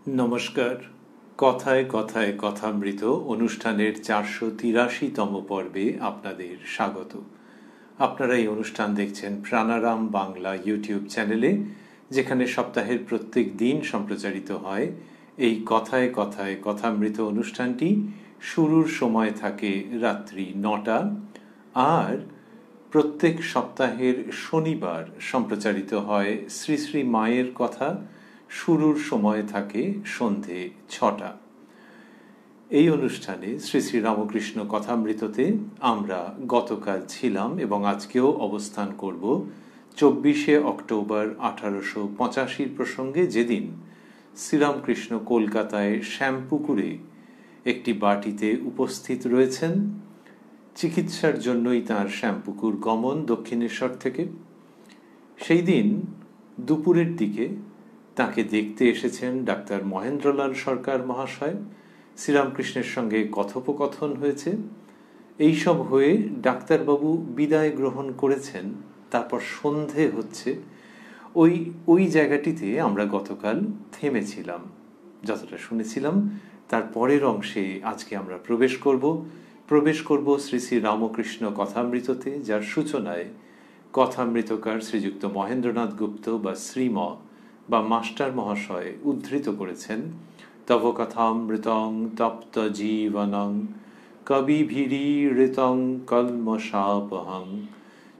নমস্কার। কথায় কথায় কথামৃত অনুষ্ঠানের 483তম পর্বে আপনাদের স্বাগত। আপনারা এই অনুষ্ঠান দেখছেন প্রাণারাম বাংলা ইউটিউব চ্যানেলে, যেখানে সপ্তাহের প্রত্যেক দিন সম্প্রচারিত হয় এই কথায় কথায় কথামৃত অনুষ্ঠানটি। শুরুর সময় থাকে রাত্রি 9টা, আর প্রত্যেক সপ্তাহের শনিবার সম্প্রচারিত হয় শ্রী শ্রী মায়ের কথা। শুরুর সময় থাকে সন্ধে 6টা। এই অনুষ্ঠানে শ্রী শ্রী রামকৃষ্ণ কথামৃততে আমরা গতকাল ছিলাম এবং আজকেও অবস্থান করব 24শে অক্টোবর 1885 প্রসঙ্গে, যেদিন শ্রীরামকৃষ্ণ কলকাতায় শ্যামপুকুরে একটি বাটিতে উপস্থিত রয়েছেন। চিকিৎসার জন্যই তাঁর শ্যামপুকুর গমন দক্ষিণেশ্বর থেকে। সেই দিন দুপুরের দিকে তাকে দেখতে এসেছেন ডাক্তার মহেন্দ্রলাল সরকার মহাশয়। শ্রীরামকৃষ্ণের সঙ্গে কথোপকথন হয়েছে। এইসব হয়ে ডাক্তারবাবু বিদায় গ্রহণ করেছেন। তারপর সন্ধে হচ্ছে। ওই জায়গাটিতে আমরা গতকাল থেমেছিলাম। যতটা শুনেছিলাম তার পরের অংশে আজকে আমরা প্রবেশ করব শ্রী শ্রী রামকৃষ্ণ কথামৃততে, যার সূচনায় কথামৃতকার শ্রীযুক্ত মহেন্দ্রনাথ গুপ্ত বা শ্রীম বা মাস্টার মহাশয় উদ্ধৃত করেছেন, তব কথামৃতং তপ্ত জীবনং কবিভিরীড়িতং কল্মষাপহং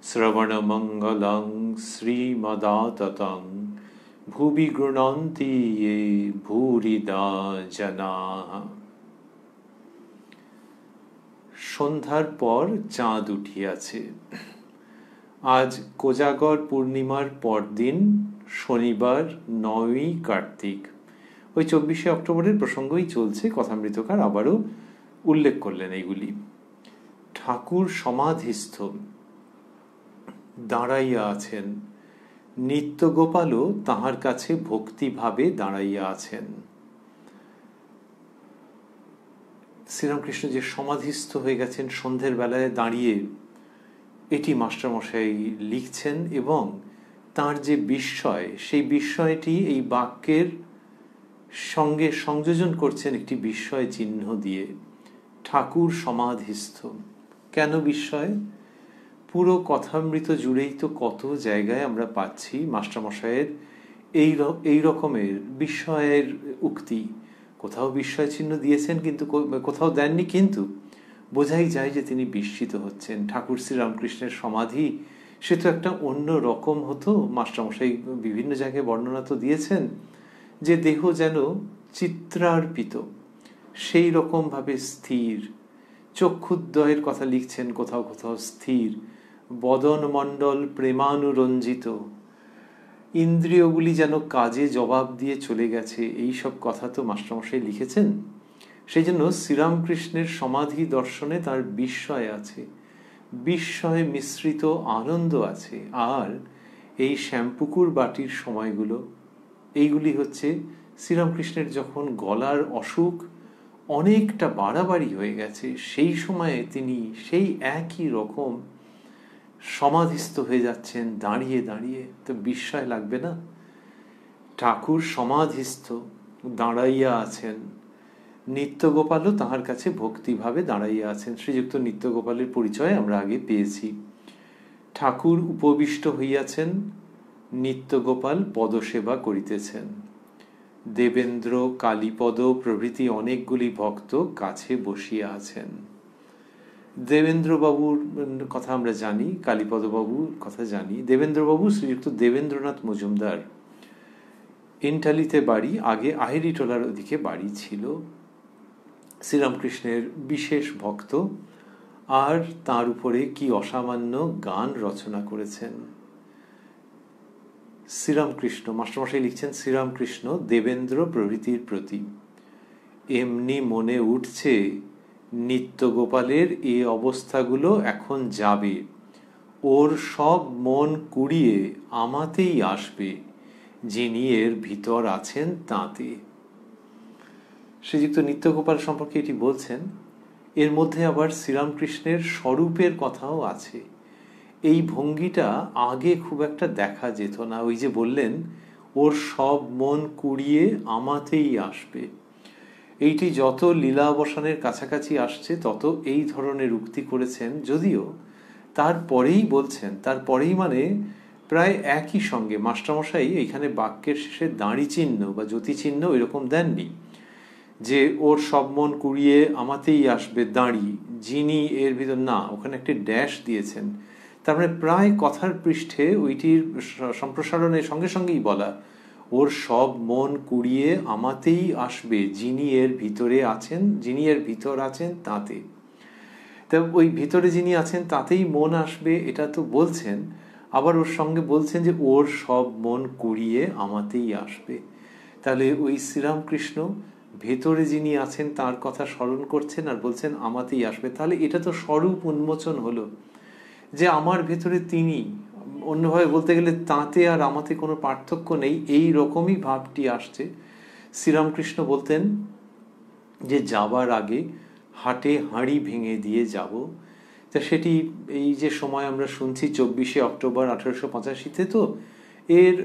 শ্রবণমঙ্গলং শ্রীমদাততং ভুবি গৃণন্তি ये ভূরিদা জনাঃ। সন্ধ্যার পর চাঁদ উঠিয়াছে। আজ কোজাগর পূর্ণিমার পরদিন, শনিবার 9ই কার্তিক। ওই 24শে অক্টোবরের প্রসঙ্গই চলছে। কথামৃতকার আবারও উল্লেখ করলেন এইগুলি। ঠাকুর সমাধিস্থ দাঁড়াইয়া আছেন। নিত্যগোপালও তাহার কাছে ভক্তিভাবে দাঁড়াইয়া আছেন। শ্রীরামকৃষ্ণ যে সমাধিস্থ হয়ে গেছেন সন্ধ্যের বেলায় দাঁড়িয়ে, এটি মাস্টারমশাই লিখছেন এবং তার যে বিস্ময়, সেই বিস্ময়টি এই বাক্যের সঙ্গে সংযোজন করছেন একটি বিস্ময় চিহ্ন দিয়ে। ঠাকুর সমাধিস্থ। কেন বিস্ময়? পুরো কথামৃত জুড়েই তো কত জায়গায় আমরা পাচ্ছি মাস্টারমশাইয়ের এই রকমের বিস্ময়ের উক্তি। কোথাও বিস্ময় চিহ্ন দিয়েছেন, কিন্তু কোথাও দেননি, কিন্তু বোঝাই যায় যে তিনি বিস্মিত হচ্ছেন। ঠাকুর শ্রীরামকৃষ্ণের সমাধি, সে তো একটা অন্য রকম হতো। মাস্টারমশাই বিভিন্ন জায়গায় বর্ণনা তো দিয়েছেন যে দেহ যেন চিত্রার্পিত, সেই রকমভাবে স্থির। চক্ষুদ্বয়ের কথা লিখছেন কোথাও কোথাও স্থির। বদনমণ্ডল প্রেমানুরঞ্জিত। ইন্দ্রিয়গুলি যেন কাজে জবাব দিয়ে চলে গেছে। এই সব কথা তো মাস্টারমশাই লিখেছেন। সেই জন্য শ্রীরামকৃষ্ণের সমাধি দর্শনে তার বিস্ময় আছে, বিস্ময় মিশ্রিত আনন্দ আছে। আর এই শ্যামপুকুর বাটির সময়গুলো, এইগুলি হচ্ছে শ্রীরামকৃষ্ণের যখন গলার অসুখ অনেকটা বাড়াবাড়ি হয়ে গেছে, সেই সময়ে তিনি সেই একই রকম সমাধিস্থ হয়ে যাচ্ছেন দাঁড়িয়ে দাঁড়িয়ে। তো বিস্ময় লাগবে না? ঠাকুর সমাধিস্থ দাঁড়াইয়া আছেন। নিত্যগোপালও তাহার কাছে ভক্তিভাবে দাঁড়াইয়া আছেন। শ্রীযুক্ত নিত্যগোপালের পরিচয় আমরা আগে পেয়েছি। ঠাকুর উপবিষ্ট হইয়াছেন, নিত্যগোপাল পদসেবা করিতেছেন। দেবেন্দ্র, কালীপদ প্রভৃতি অনেকগুলি ভক্ত কাছে বসিয়া আছেন। দেবেন্দ্রবাবুর কথা আমরা জানি, কালীপদবাবুর কথা জানি। দেবেন্দ্রবাবু শ্রীযুক্ত দেবেন্দ্রনাথ মজুমদার, ইন্টালিতে বাড়ি, আগে আহিরিটোলার ওদিকে বাড়ি ছিল। শ্রীরামকৃষ্ণের বিশেষ ভক্ত, আর তার উপরে কি অসামান্য গান রচনা করেছেন। শ্রীরামকৃষ্ণ, মাস্টারমশাই লিখছেন, শ্রীরামকৃষ্ণ দেবেন্দ্র প্রভৃতির প্রতি এমনি মনে উঠছে নিত্যগোপালের এ অবস্থাগুলো এখন যাবে, ওর সব মন কুড়িয়ে আমাতেই আসবে, যিনি এর ভিতর আছেন তাঁতে। শ্রীযুক্ত নিত্যগোপাল সম্পর্কে এটি বলছেন। এর মধ্যে আবার শ্রীরামকৃষ্ণের স্বরূপের কথাও আছে। এই ভঙ্গিটা আগে খুব একটা দেখা যেত না। ওই যে বললেন, ওর সব মন কুড়িয়ে আমাতেই আসবে। এইটি যত লীলাবসানের কাছাকাছি আসছে তত এই ধরনের উক্তি করেছেন, যদিও তারপরেই বলছেন, তারপরেই মানে প্রায় একই সঙ্গে মাস্টারমশাই এখানে বাক্যের শেষে দাঁড়ি চিহ্ন বা জ্যোতি চিহ্ন এরকম দেননি যে ওর সব মন কুড়িয়ে আমাতেই আসবে দাঁড়ি, যিনি এর ভিতর, না, ওখানে একটি ড্যাশ দিয়েছেন। তার মানে প্রায় কথার পৃষ্ঠে ওইটির সম্প্রসারণের সঙ্গে সঙ্গেই বলা, ওর সব মন কুড়িয়ে আমাতেই আসবে, যিনি এর ভিতরে আছেন, যিনি এর ভিতর আছেন তাতে। তা ওই ভিতরে যিনি আছেন তাতেই মন আসবে, এটা তো বলছেন। আবার ওর সঙ্গে বলছেন যে ওর সব মন কুড়িয়ে আমাতেই আসবে। তাহলে ওই শ্রীরামকৃষ্ণ ভেতরে যিনি আছেন তার কথা স্মরণ করছেন আর বলছেন আমাতেই আসবে। তাহলে এটা তো স্বরূপ উন্মোচন হলো যে আমার ভেতরে তিনি, অন্যভাবে বলতে গেলে তাতে আর আমাতে কোনো পার্থক্য নেই, এই রকমই ভাবটি আসছে। শ্রীরামকৃষ্ণ বলতেন যে যাবার আগে হাটে হাঁড়ি ভেঙে দিয়ে যাব। তা সেটি এই যে সময় আমরা শুনছি 24শে অক্টোবর 1885-তে, তো এর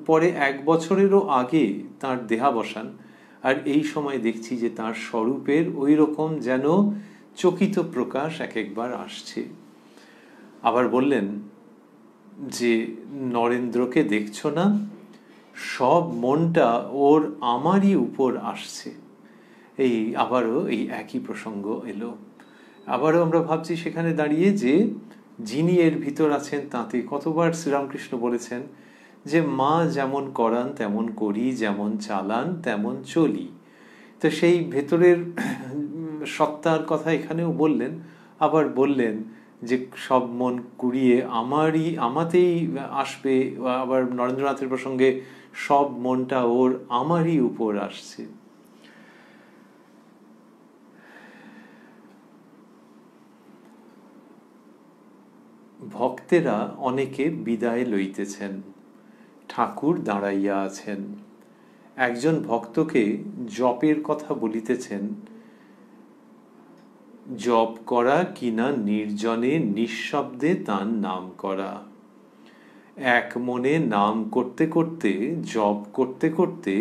পরে 1 বছরেরও আগে তার দেহাবসান। আর এই সময় দেখছি যে তার স্বরূপের ওই রকম যেন চকিত প্রকাশ এক একবার আসছে। আবার বললেন যে নরেন্দ্রকে দেখছো না, সব মনটা ওর আমারই উপর আসছে। এই আবারও এই একই প্রসঙ্গ এলো। আবারও আমরা ভাবছি সেখানে দাঁড়িয়ে যে যিনি এর ভিতর আছেন তাতে। কতবার শ্রীরামকৃষ্ণ বলেছেন যে মা যেমন করান তেমন করি, যেমন চালান তেমন চলি। তো সেই ভেতরের সত্তার কথা এখানেও বললেন। আবার বললেন যে সব মন কুড়িয়ে আমাতেই আসবে। আবার নরেন্দ্রনাথের প্রসঙ্গে সব মনটা ওর আমারই উপর আসছে। ভক্তেরা অনেকে বিদায় লইতেছেন, ঠাকুর দাঁড়াইয়া আছেন। একজন ভক্তকে জপের কথা বলিতেছেন, জপ করা কিনা নির্জনে নিঃশব্দে তার নাম করা। এক মনে নাম করতে করতে, জপ করতে করতে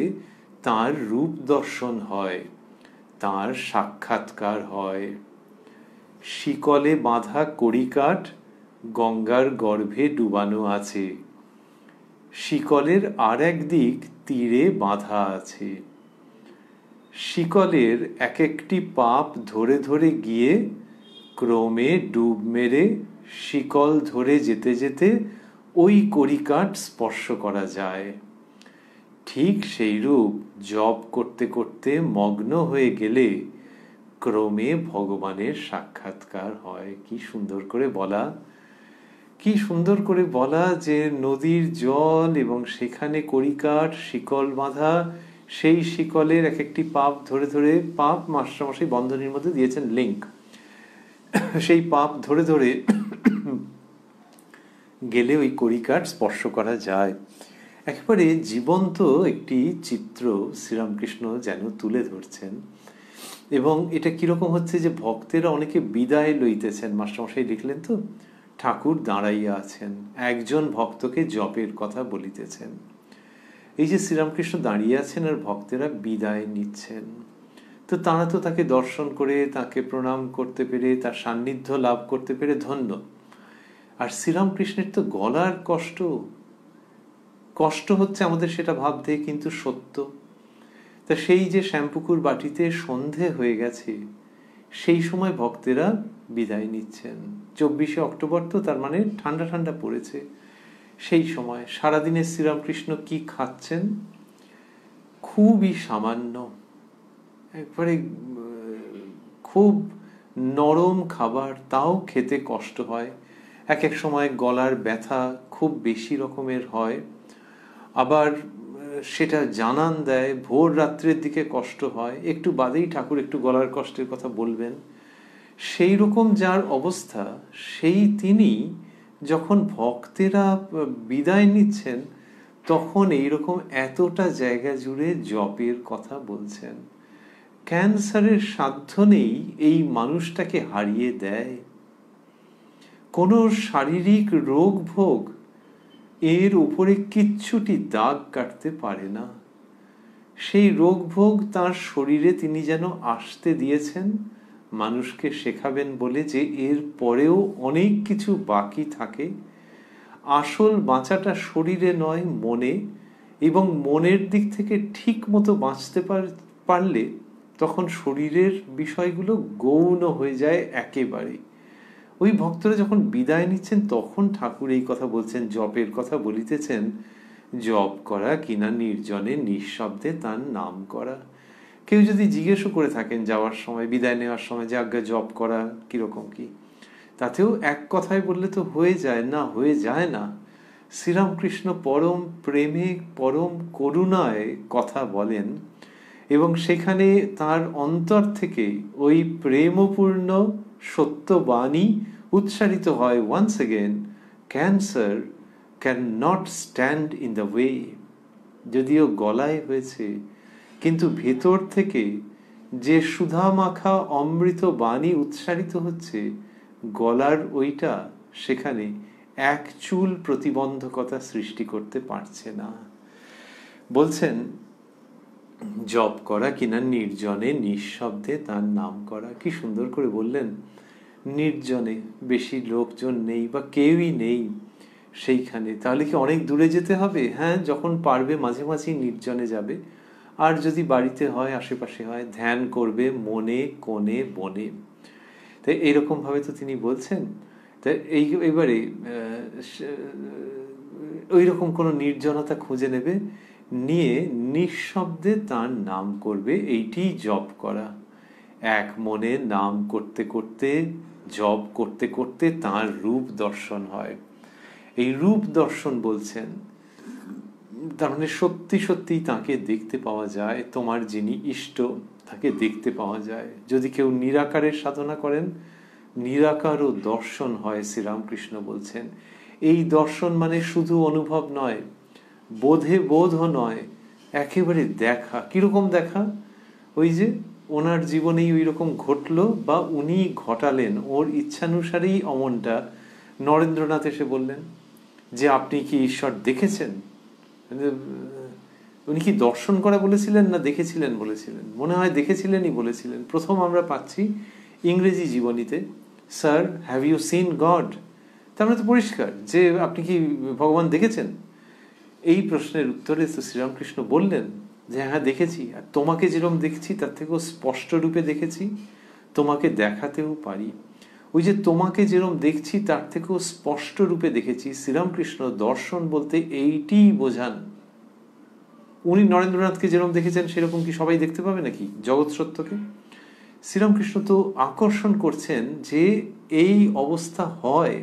তার রূপ দর্শন হয়, তার সাক্ষাৎকার হয়। শিকলে বাঁধা কড়িকাঠ গঙ্গার গর্ভে ডুবানো আছে, শিকলের আর এক দিক তীরে বাঁধা আছে। শিকলের এক একটি পাপ ধরে ধরে গিয়ে ক্রমে ডুব মেরে শিকল ধরে যেতে যেতে ওই কড়িকাঠ স্পর্শ করা যায়। ঠিক সেইরূপ জপ করতে করতে মগ্ন হয়ে গেলে ক্রমে ভগবানের সাক্ষাৎকার হয়। কি সুন্দর করে বলা, কি সুন্দর করে বলা যে নদীর জল এবং সেখানে কড়িকাঠ, শিকল বাঁধা, সেই শিকলের এক একটি পাপ ধরে ধরে, পাপ মাস্টারমশাই বন্ধনীর মধ্যে দিয়েছেন লিঙ্ক, সেই পাপ ধরে ধরে গেলে ওই কড়িকাঠ স্পর্শ করা যায়। একেবারে জীবন্ত একটি চিত্র শ্রীরামকৃষ্ণ যেন তুলে ধরছেন। এবং এটা কিরকম হচ্ছে যে ভক্তেরা অনেকে বিদায় লইতেছেন, মাস্টারমশাই লিখলেন তো, ঠাকুর দাঁড়াইয়া আছেন, একজন ভক্তকে জপের কথা বলিতেছেন। এই যে শ্রীরামকৃষ্ণ দাঁড়িয়ে আছেন আর ভক্তেরা বিদায় নিচ্ছেন, তো তারা তো তাকে দর্শন করে, তাকে প্রণাম করতে পেরে, তার সান্নিধ্য লাভ করতে পেরে ধন্য। আর শ্রীরামকৃষ্ণের তো গলার কষ্ট হচ্ছে আমাদের সেটা ভাবতে, কিন্তু সত্য। তা সেই যে শ্যামপুকুর বাটিতে সন্ধে হয়ে গেছে, সেই সময় ভক্তেরা বিদায় নিচ্ছেন। 24শে অক্টোবর, তো তার মানে ঠান্ডা ঠান্ডা পড়েছে। সেই সময় সারাদিনে শ্রীরামকৃষ্ণ কি খাচ্ছেন? খুবই সামান্য, একবারে খুব নরম খাবার, তাও খেতে কষ্ট হয়। এক এক সময় গলার ব্যথা খুব বেশি রকমের হয়, আবার সেটা জানান দেয়, ভোর রাত্রের দিকে কষ্ট হয়, একটু বাদেই ঠাকুর একটু গলার কষ্টের কথা বলবেন। সেই রকম যার অবস্থা, সেই তিনি যখন ভক্তেরা বিদায় নিচ্ছেন তখন এইরকম এতটা জায়গা জুড়ে জপের কথা বলছেন। ক্যান্সারের সাধ্য নেই এই মানুষটাকে হারিয়ে দেয়। কোনো শারীরিক রোগ ভোগ এর উপরে কিচ্ছুটি দাগ কাটতে পারে না। সেই রোগ ভোগ তাঁর শরীরে তিনি যেন আসতে দিয়েছেন মানুষকে শেখাবেন বলে যে এর পরেও অনেক কিছু বাকি থাকে। আসল বাঁচাটা শরীরে নয়, মনে, এবং মনের দিক থেকে ঠিক মতো বাঁচতে পারলে তখন শরীরের বিষয়গুলো গৌণ হয়ে যায় একেবারে। ওই ভক্তরা যখন বিদায় নিচ্ছেন তখন ঠাকুর এই কথা বলছেন, জপের কথা বলিতেছেন, জপ করা কিনা নির্জনে নিঃশব্দে তার নাম করা। কেউ যদি জিজ্ঞেসও করে থাকেন যাওয়ার সময়, বিদায় নেওয়ার সময়, যে আজ্ঞা জপ করা কিরকম কি, তাতেও এক কথায় বললে তো হয়ে যায় না, হয়ে যায় না। শ্রীরামকৃষ্ণ পরম প্রেমে পরম করুণায় কথা বলেন এবং সেখানে তার অন্তর থেকে ওই প্রেমপূর্ণ সত্যবাণী উচ্চারিত হয়, once again, cancer cannot stand in the way। যদিও গলায় হয়েছে, কিন্তু ভেতর থেকে যে সুধা মাখা অমৃত বাণী উচ্চারিত হচ্ছে, গলার ওইটা সেখানে এক চুল প্রতিবন্ধকতা সৃষ্টি করতে পারছে না। বলছেন জপ করা কিনা নির্জনে নিঃশব্দে তার নাম করা। কি সুন্দর করে বললেন, নির্জনে, বেশি লোকজন নেই বা কেউই নেই সেইখানে। তাহলে কি অনেক দূরে যেতে হবে? হ্যাঁ, যখন পারবে মাঝে মাঝেই নির্জনে যাবে। আর যদি বাড়িতে হয়, আশেপাশে হয়, ধ্যান করবে মনে কোণে বনে। তাই এইরকম ভাবে তো তিনি বলছেন। তাই এইবারে ওই রকম কোনো নির্জনতা খুঁজে নেবে, নিয়ে নিঃশব্দে তার নাম করবে। এইটি জপ করা। এক মনে নাম করতে করতে, জপ করতে করতে তার রূপ দর্শন হয়। এই রূপ দর্শন বলছেন তার মানে সত্যি সত্যি তাকে দেখতে পাওয়া যায়। তোমার যিনি ইষ্ট তাকে দেখতে পাওয়া যায়। যদি কেউ নিরাকারের সাধনা করেন, নিরাকারও দর্শন হয়। শ্রীরামকৃষ্ণ বলছেন এই দর্শন মানে শুধু অনুভব নয়, বোধে বোধও নয়, একেবারে দেখা। কিরকম দেখা? ওই যে ওনার জীবনেই ওই রকম ঘটলো বা উনি ঘটালেন, ওর ইচ্ছানুসারেই অমনটা নরেন্দ্রনাথ এসে বললেন যে আপনি কি ঈশ্বর দেখেছেন? উনি কি দর্শন করা বলেছিলেন না দেখেছিলেন বলেছিলেন? মনে হয় দেখেছিলেনই বলেছিলেন। প্রথম আমরা পাচ্ছি ইংরেজি জীবনীতে, sir have you seen God? তার মানে তো পরিষ্কার যে আপনি কি ভগবান দেখেছেন। এই প্রশ্নের উত্তরে তো শ্রীরামকৃষ্ণ বললেন যে হ্যাঁ দেখেছি, আর তোমাকে যেরকম দেখছি তার থেকেও স্পষ্ট রূপে দেখেছি, তোমাকে দেখাতেও পারি। ওই যে তোমাকে যেরকম দেখছি তার থেকেও স্পষ্ট রূপে দেখেছি। শ্রীরামকৃষ্ণ দর্শন বলতে এইটিই বোঝান। উনি নরেন্দ্রনাথকে যেরকম দেখেছেন সেরকম কি সবাই দেখতে পাবে নাকি জগৎ সত্যকে? শ্রীরামকৃষ্ণ তো আকর্ষণ করছেন যে এই অবস্থা হয়,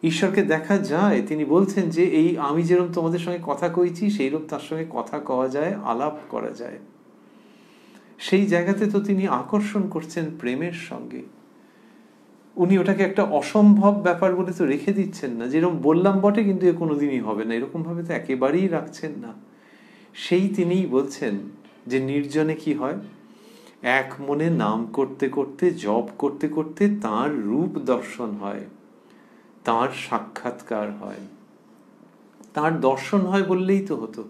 ঈশ্বরকে দেখা যায়। তিনি বলছেন যে এই আমি যেরকম তোমাদের সঙ্গে কথা কইছি সেইরকম তার সঙ্গে কথা কওয়া যায়, আলাপ করা যায়। সেই জায়গাতে তো তিনি আকর্ষণ করছেন প্রেমের সঙ্গে। উনি ওটাকে একটা অসম্ভব ব্যাপার বলে তো রেখে দিচ্ছেন না, যেরকম বললাম বটে কিন্তু এ কোনোদিনই হবে না, এরকম ভাবে তো একেবারেই রাখছেন না। সেই তিনিই বলছেন যে নির্জনে কি হয়, এক মনে নাম করতে করতে, জপ করতে করতে তাঁর রূপ দর্শন হয়, তাঁর সাক্ষাৎকার হয়। তাঁর দর্শন হয় বললেই তো হতো।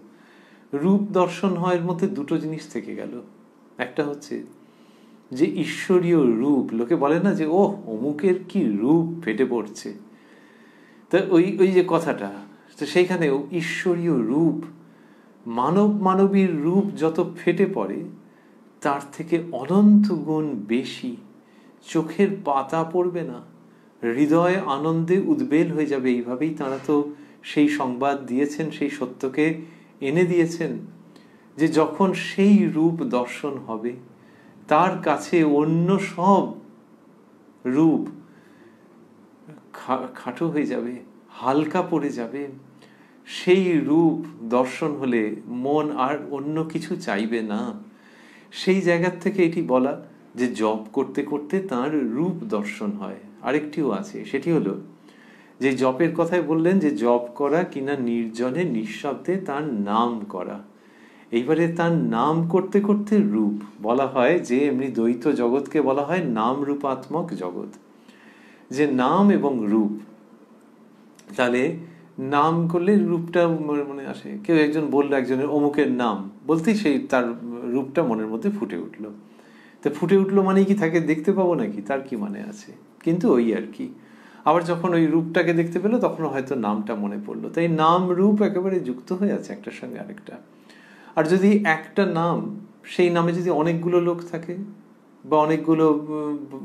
রূপ দর্শন হয় এর মধ্যে দুটো জিনিস থেকে গেল। একটা হচ্ছে যে ঈশ্বরীয় রূপ, লোকে বলে না যে ওহ অমুকের কি রূপ ফেটে পড়ছে, তা ওই যে কথাটা, তো সেইখানে ঈশ্বরীয় রূপ, মানবীর রূপ যত ফেটে পড়ে তার থেকে অনন্ত গুণ বেশি। চোখের পাতা পড়বে না, হৃদয় আনন্দে উদ্বেল হয়ে যাবে। এইভাবেই তাঁরা তো সেই সংবাদ দিয়েছেন, সেই সত্যকে এনে দিয়েছেন যে যখন সেই রূপ দর্শন হবে তার কাছে অন্য সব রূপ খাটো হয়ে যাবে, হালকা পড়ে যাবে। সেই রূপ দর্শন হলে মন আর অন্য কিছু চাইবে না। সেই জায়গার থেকে এটি বলা যে জপ করতে করতে তার রূপ দর্শন হয়। আরেকটিও আছে, সেটি হলো যে জপের কথায় বললেন যে জপ করা কিনা নির্জনে নিঃশব্দে তার নাম করা। এইবারে তার নাম করতে করতে রূপ বলা হয় যে এমনি দ্বৈত জগৎকে বলা হয় নাম রূপাত্মক জগৎ, যে নাম এবং রূপ। তাহলে নাম করলে রূপটা মনে আসে। কেউ একজন বললো একজনের অমুকের নাম, বলতেই সেই তার রূপটা মনের মধ্যে ফুটে উঠলো। তা ফুটে উঠলো মানে কি তাকে দেখতে পাবো নাকি, তার কি মানে আছে? কিন্তু ওই আর কি। আবার যখন ওই রূপটাকে দেখতে পেলো তখন হয়তো নামটা মনে পড়লো। তাই নাম রূপ একেবারে যুক্ত হয়ে আছে একটার সঙ্গে আরেকটা। আর যদি একটা নাম, সেই নামে যদি অনেকগুলো লোক থাকে বা অনেকগুলো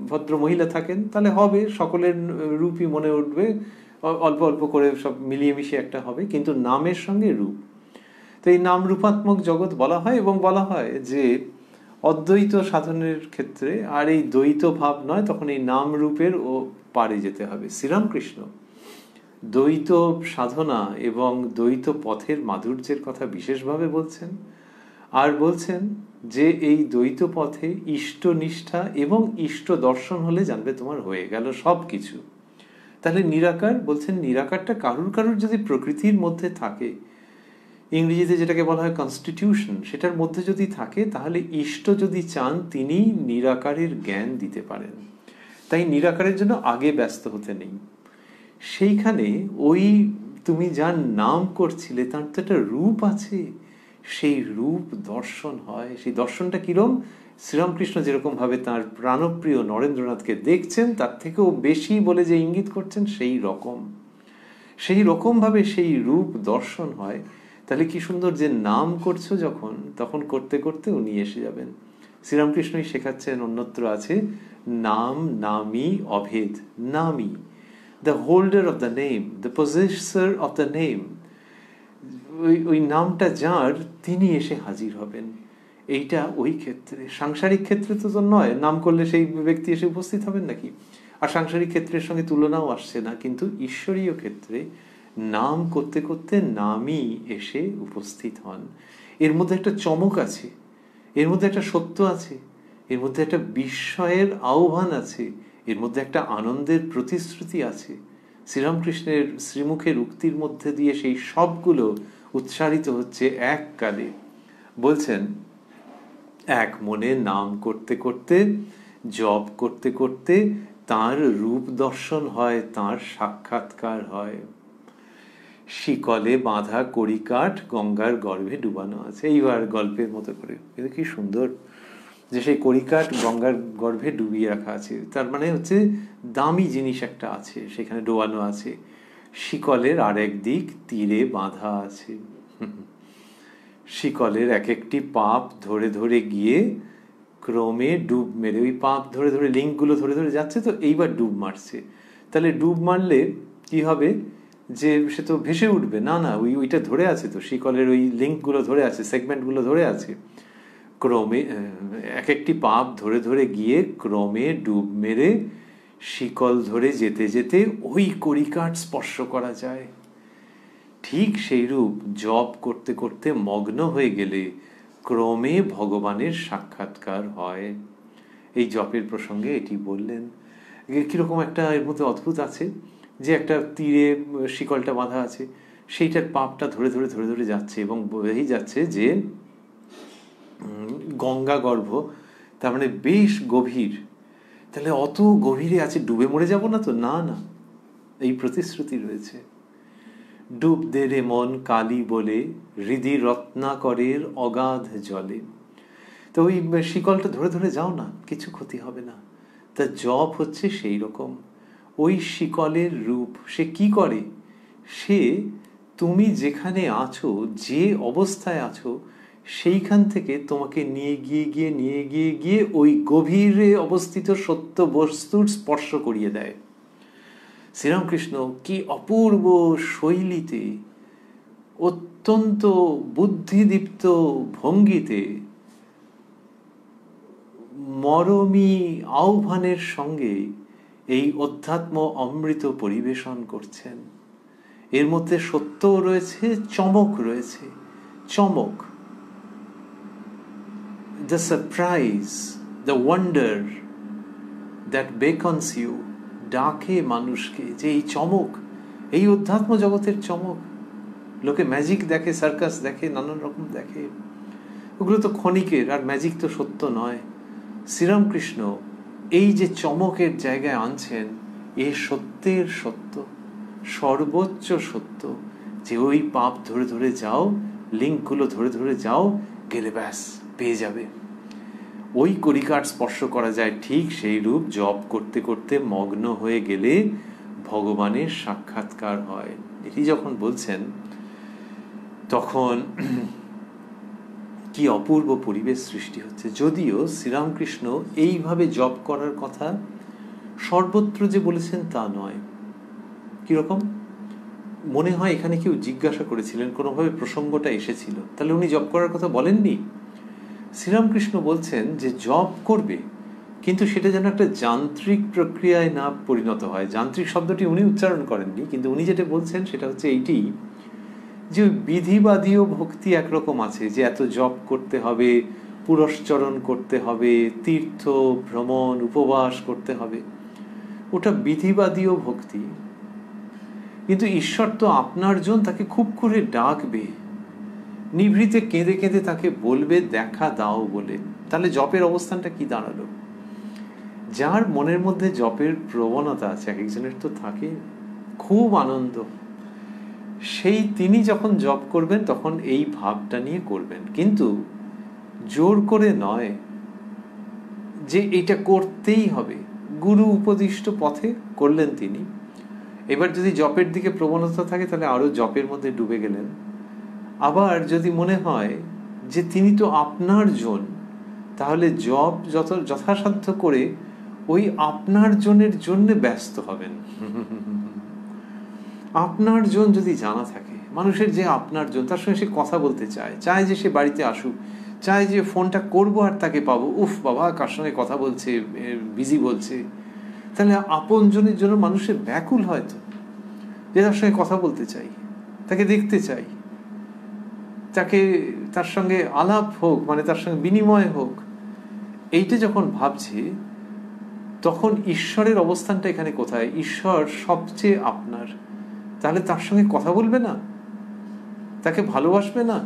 ভদ্র মহিলা থাকেন, তাহলে হবে সকলের রূপই মনে উঠবে, অল্প অল্প করে সব মিলিয়ে মিশিয়ে একটা হবে, কিন্তু নামের সঙ্গে রূপ। তো এই নাম রূপাত্মক জগৎ বলা হয়, এবং বলা হয় যে অদ্বৈত সাধনের ক্ষেত্রে আর এই দ্বৈত ভাব নয়, তখন এই নাম রূপের ও পারে যেতে হবে। শ্রীরামকৃষ্ণ দ্বৈত সাধনা এবং দ্বৈত পথের মাধুর্যের কথা বিশেষভাবে বলছেন, আর বলছেন যে এই দ্বৈত পথে ইষ্ট নিষ্ঠা এবং ইষ্ট দর্শন হলে জানবে তোমার হয়ে গেল সব কিছু। তাহলে নিরাকার, বলছেন নিরাকারটা কারুর কারুর যদি প্রকৃতির মধ্যে থাকে, ইংরেজিতে যেটাকে বলা হয় কনস্টিটিউশন, সেটার মধ্যে যদি থাকে, তাহলে ইষ্ট যদি চান তিনি নিরাকারের জ্ঞান দিতে পারেন। তাই নিরাকারের জন্য আগে ব্যস্ত হতে নেই। সেইখানে ওই তুমি যার নাম করছিলে তার তো একটা রূপ আছে, সেই রূপ দর্শন হয়। সেই দর্শনটা কিরম? শ্রীরামকৃষ্ণ যেরকম ভাবে তাঁর প্রাণপ্রিয় নরেন্দ্রনাথকে দেখছেন, তার থেকেও বেশি বলে যে ইঙ্গিত করছেন, সেই রকম ভাবে সেই রূপ দর্শন হয়। তাহলে কি সুন্দর যে নাম করছো যখন, তখন করতে করতে উনি এসে যাবেন। শ্রীরামকৃষ্ণই শেখাচ্ছেন, অন্যত্র আছে, নাম নামি অভেদ। নামি, the holder of the name, the possessor of the name, ওই নামটা যার, তিনি এসে হাজির হবেন। এইটা ওই ক্ষেত্রে। সাংসারিক ক্ষেত্রে তো নয়, নাম করলে সেই ব্যক্তি এসে উপস্থিত হবেন নাকি? আর সাংসারিক ক্ষেত্রের সঙ্গে তুলনাও আসছে না, কিন্তু ঈশ্বরীয় ক্ষেত্রে নাম করতে করতে নামই এসে উপস্থিত হন। এর মধ্যে একটা চমক আছে, এর মধ্যে একটা সত্য আছে, এর মধ্যে একটা বিস্ময়ের আহ্বান আছে, এর মধ্যে একটা আনন্দের প্রতিশ্রুতি আছে। শ্রীরামকৃষ্ণের শ্রীমুখের উক্তির মধ্যে দিয়ে সেই সবগুলো উচ্চারিত হচ্ছে এককালে। বলছেন, এক মনে নাম করতে করতে, জপ করতে করতে তাঁর রূপ দর্শন হয়, তাঁর সাক্ষাৎকার হয়। শিকলে বাঁধা কড়িকাঠ গঙ্গার গর্ভে ডুবানো আছে। এইবার গল্পের মতো করে, কিন্তু কি সুন্দর যে সেই কড়িকাঠ গঙ্গার গর্ভে ডুবিয়ে রাখা আছে, তার মানে হচ্ছে দামি জিনিস একটা আছে সেখানে ডোবানো আছে। শিকলের আর এক দিক তীরে বাঁধা আছে। শিকলের এক একটি পাপ ধরে ধরে গিয়ে ক্রমে ডুব মেরে, ওই পাপ ধরে ধরে, লিঙ্কগুলো ধরে ধরে যাচ্ছে, তো এইবার ডুব মারছে। তাহলে ডুব মারলে কি হবে? যে সে তো ভেসে উঠবে না, না, ওইটা ধরে আছে, তো শিকলের ওই লিঙ্কগুলো ধরে আছে, সেগমেন্টগুলো ধরে আছে। ক্রমে এক একটি পাপ ধরে ধরে গিয়ে ক্রমে ডুব মেরে শিকল ধরে যেতে যেতে ওই কড়িকাঠ স্পর্শ করা যায়। ঠিক সেই রূপ জপ করতে করতে মগ্ন হয়ে গেলে ক্রমে ভগবানের সাক্ষাৎকার হয়। এই জপের প্রসঙ্গে এটি বললেন। কিরকম একটা এর মধ্যে অদ্ভুত আছে, যে একটা তীরে শিকলটা বাঁধা আছে, সেইটার পাপটা ধরে ধরে ধরে ধরে যাচ্ছে, এবং বোঝাই যাচ্ছে যে গঙ্গা গর্ভ, তার মানে বেশ গভীর। তাহলে অত গভীরে আছে, ডুবে মরে যাব না তো? না, না, এই প্রতিশ্রুতি রয়েছে। ডুব দে রে মন কালী বলে, হৃদি রত্নাকরের অগাধ জলে। তো ওই শিকলটা ধরে ধরে যাও না, কিছু ক্ষতি হবে না। তা জপ হচ্ছে সেই রকম। ওই শিকলের রূপ সে কি করে? সে তুমি যেখানে আছো, যে অবস্থায় আছো, সেইখান থেকে তোমাকে নিয়ে গিয়ে ওই গভীরে অবস্থিত সত্য বস্তুর স্পর্শ করিয়ে দেয়। শ্রীরামকৃষ্ণ কি অপূর্ব শৈলীতে, অত্যন্ত বুদ্ধিদীপ্ত ভঙ্গিতে, মরমী আহ্বানের সঙ্গে এই অধ্যাত্ম অমৃত পরিবেশন করছেন। এর মধ্যে সত্যও রয়েছে, চমক রয়েছে। চমক, the surprise, the wonder that beckons you, ডাকে মানুষকে, যে এই চমক, এই অধ্যাত্ম জগতের চমক। লোকে ম্যাজিক দেখে, সার্কাস দেখে, নানান রকম দেখে, ওগুলো তো ক্ষণিকের, আর ম্যাজিক তো সত্য নয়। শ্রীরামকৃষ্ণ এই যে চমকের জায়গায় আনছেন, এ সত্যের সত্য। সর্বোচ্চ সত্য, যে ওই পাপ ধরে ধরে যাও, লিঙ্কগুলো ধরে ধরে যাও, গেলে ব্যাস পেয়ে যাবে। ওই কড়িকাঠ স্পর্শ করা যায়, ঠিক সেই রূপ জপ করতে করতে মগ্ন হয়ে গেলে ভগবানের সাক্ষাৎকার হয়। এটি যখন বলছেন তখন কি অপূর্ব পরিবেশ সৃষ্টি হচ্ছে। যদিও শ্রীরামকৃষ্ণ এইভাবে জপ করার কথা সর্বত্র যে বলেছেন তা নয়। কিরকম মনে হয় এখানে কেউ জিজ্ঞাসা করেছিলেন, কোনোভাবে প্রসঙ্গটা এসেছিল, তাহলে উনি জপ করার কথা বলেননি। শ্রীরামকৃষ্ণ বলছেন যে জপ করবে, কিন্তু সেটা যেন একটা যান্ত্রিক প্রক্রিয়ায় না পরিণত হয়। যান্ত্রিক শব্দটি উনি উচ্চারণ করেননি, কিন্তু উনি যেটা বলছেন সেটা হচ্ছে এইটি, যে বিধিবাদীয় ভক্তি একরকম আছে, যে এত জপ করতে হবে, পুরস্চরণ করতে হবে, তীর্থ ভ্রমণ উপবাস করতে হবে, ওটা বিধিবাদীয় ভক্তি। কিন্তু ঈশ্বর তো আপনার জন, তাকে খুব করে ডাকবে, নিভৃতে কেঁদে কেঁদে তাকে বলবে দেখা দাও বলে। তাহলে জপের অবস্থানটা কি দাঁড়ালো? যার মনের মধ্যে জপের প্রবণতা আছে, এক একজনের তো থাকে, খুব আনন্দ, সেই তিনি যখন জপ করবেন তখন এই ভাবটা নিয়ে করবেন, কিন্তু জোর করে নয় যে এটা করতেই হবে। গুরু উপদিষ্ট পথে করলেন তিনি। এবার যদি জপের দিকে প্রবণতা থাকে তাহলে আরো জপের মধ্যে ডুবে গেলেন। আবার যদি মনে হয় যে তিনি তো আপনার জন, তাহলে জপ যথাসাধ্য করে ওই আপনার জনের জন্য ব্যস্ত হবেন। আপনার জন যদি জানা থাকে, মানুষের যে আপনার জন, তার সঙ্গে সে কথা বলতে চায়, চায় যে সে বাড়িতে আসুক, চায় যে ফোনটা করবো আর তাকে পাবো, উফ বাবা কার সঙ্গে কথা বলছে, বিজি বলছে, তাহলে আপন জনের জন্য মানুষের ব্যাকুল হয়তো, যে তার সঙ্গে কথা বলতে চাই, তাকে দেখতে চাই, তাকে তার সঙ্গে আলাপ হোক, মানে তার সঙ্গে বিনিময় হোক। এইটা যখন ভাবছি তখন ঈশ্বরের অবস্থানটা এখানে কোথায়? ঈশ্বর সবচেয়ে আপনার, তাহলে তার সঙ্গে কথা বলবে না, তাকে ভালোবাসবে না?